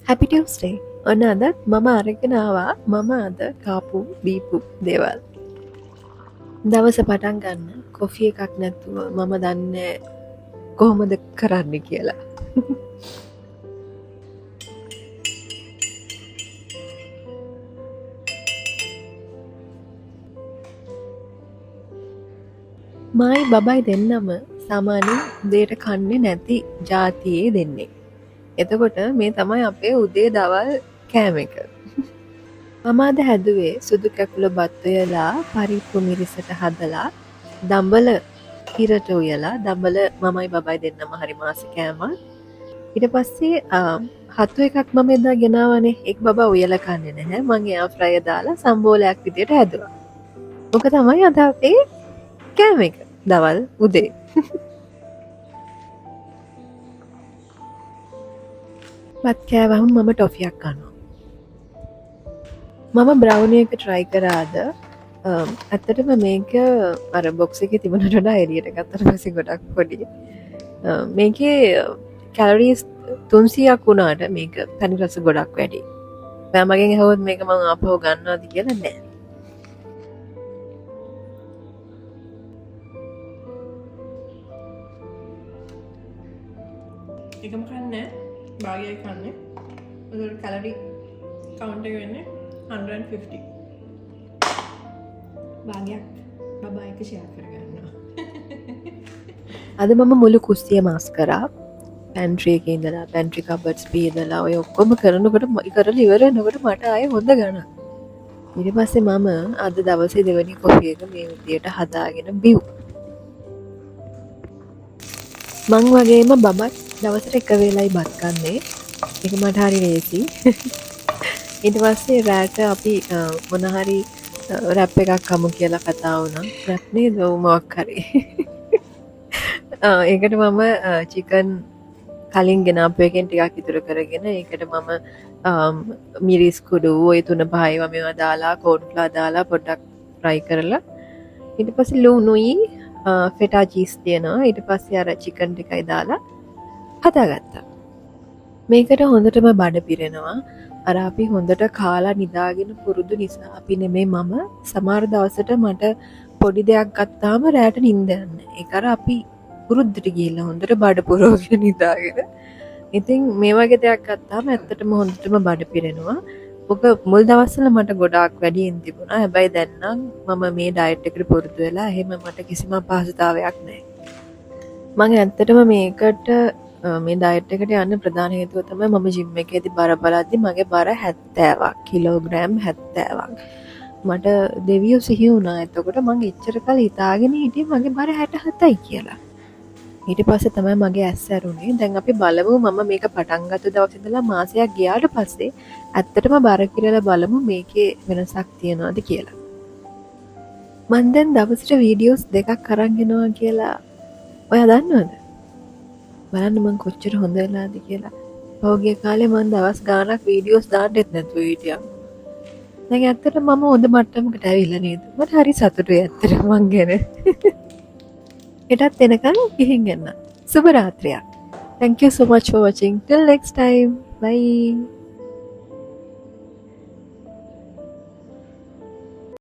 හැපි ටියුස්ඩේ. ඔන්න අදත් මම අරගෙන ආවා මම අද කාපු බීපු දේවල්. දවස පටන් ගන්න කොෆි එකක් නැතුව මම දන්නේ කොහොමද කරන්න කියලා. මයි බබයි දෙන්නම සාමාන්‍යයෙන් උදේට කන්නේ නැති ජාතියේ දෙන්නේ. එතකොට මේ තමයි අපේ උදේ දවල් කෑම එක. මම අද හැදුවේ සුදු කැකුල බත් උයලා පරිප්පු මිරිසට හදලා දම්බල කිරට උයලා දම්බල මමයි බබයි දෙන්නම හරි මාස කෑමක්. ඊට පස්සේ හතු එකක් මම එදා ගෙනාවනේ. ඒක බබා උයලා කන්නේ නැහැ. මම එයා ෆ්‍රයර් දාලා සම්බෝලයක් විදියට හැදුවා. ඔක තමයි අද අපේ කෑම එක දවල් උදේ. බත් කෑවහම මම ටොෆියක් කනවා. මම බ්‍රවුනි එක try කරාද ඇත්තටම මේක අර බොක්ස් එකේ තිබුණට වඩා එළියට ගත්තට පස්සේ ගොඩක් පොඩි. මේකේ කැලරීස් 300ක් වුණාට මේක තනි රස ගොඩක් වැඩි. මම මගෙන් අහුවොත් මේක මම ආපහු ගන්නවද කියලා නෑ. එකම කන්නේ භාගයක් කන්නේ. ඒකට කැලරි කවුන්ට් එක වෙන්නේ 150. භාගයක් බබා එක ෂෙයා කරගන්නවා. අද මම මුළු කුස්සිය මාස් කරා. පැන්ට්‍රි එකේ ඉඳලා පැන්ට්‍රි කබඩ්ස් පීදලා ඔය ඔක්කොම කරනකොට කරලා ඉවර වෙනකොට මට ආයේ හොඳ ගණන්. ඊට පස්සේ මම අද දවසේ දෙවෙනි කොෆි එක මේ විදියට හදාගෙන බිව්. මං වගේම බබත් දවසට එක වේලයි බත් කන්නේ. ඒක මට හරි ලේසි. ඊට පස්සේ රෑට අපි මොන හරි රැප් එකක් කමු කියලා කතා වුණා. රැප් නේද මොකක් හරි. ඒකට මම චිකන් කලින් ගෙනාපු එකෙන් ටිකක් ඉතුරු කරගෙන ඒකට මම මිරිස් කුඩු ওই 3-5 මේවා දාලා කෝර්න්ෆ්ලවර් දාලා පොඩ්ඩක් ෆ්‍රයි කරලා ඊට පස්සේ ලුණුයි ෆෙටා චීස් තියනවා. ඊට පස්සේ අර චිකන් ටිකයි දාලා හදාගත්තා. මේකට හොඳටම බඩ පිරෙනවා. අර අපි හොඳට කාලා නිදාගෙන පුරුදු නිසා අපි නෙමේ මම සමහර දවසට මට පොඩි දෙයක් ගත්තාම රැට නිින්ද යන්නේ. ඒක අර අපි පුරුද්දට ගිහිල්ලා හොඳට බඩ පුරවගෙන නිදාගෙන. ඉතින් මේ වගේ දෙයක් ගත්තාම ඇත්තටම හොඳටම බඩ පිරෙනවා. ඔක මුල් දවස්වල මට ගොඩාක් වැඩියෙන් තිබුණා. හැබැයි දැන් නම් මම මේ ඩයට් එකට පුරුදු වෙලා එහෙම මට කිසිම අපහසුතාවයක් නැහැ. මම ඇත්තටම මේකට මේ ඩයට් එකට යන්න ප්‍රධාන හේතුව තමයි මම ජිම් එකේදී බර බලද්දි මගේ බර 70ක් කිලෝග්‍රෑම් 70ක්. මට දෙවියෝ සිහි වුණා. එතකොට මම එච්චර කල් හිතාගෙන හිටියේ මගේ බර 67යි කියලා. ඊට පස්සේ තමයි මගේ ඇස් ඇරුනේ. දැන් අපි බලමු මම මේක පටන් ගත්ත දවසේ ඉඳලා මාසයක් ගියාට පස්සේ ඇත්තටම බර කියලා බලමු මේකේ වෙනසක් තියනවද කියලා. මම දැන් දවසට වීඩියෝස් 2ක් අරන් එනවා කියලා ඔයා දන්නවද? බලන්න මං කොච්චර හොඳ වෙලාද කියලා. පහුගිය කාලේ මං දවස් ගාණක් වීඩියෝස් දාන්නෙත් නැතුව හිටියා. දැන් ඇත්තට මම හොඳ මට්ටමකට ඇවිල්ලා නේද? මට හරි සතුටුයි ඇත්තට මං ගැන. එටත් එනකන් ගිහින් එන්න. සුබ රාත්‍රියක්. Thank you so much for watching. Till next time. Bye.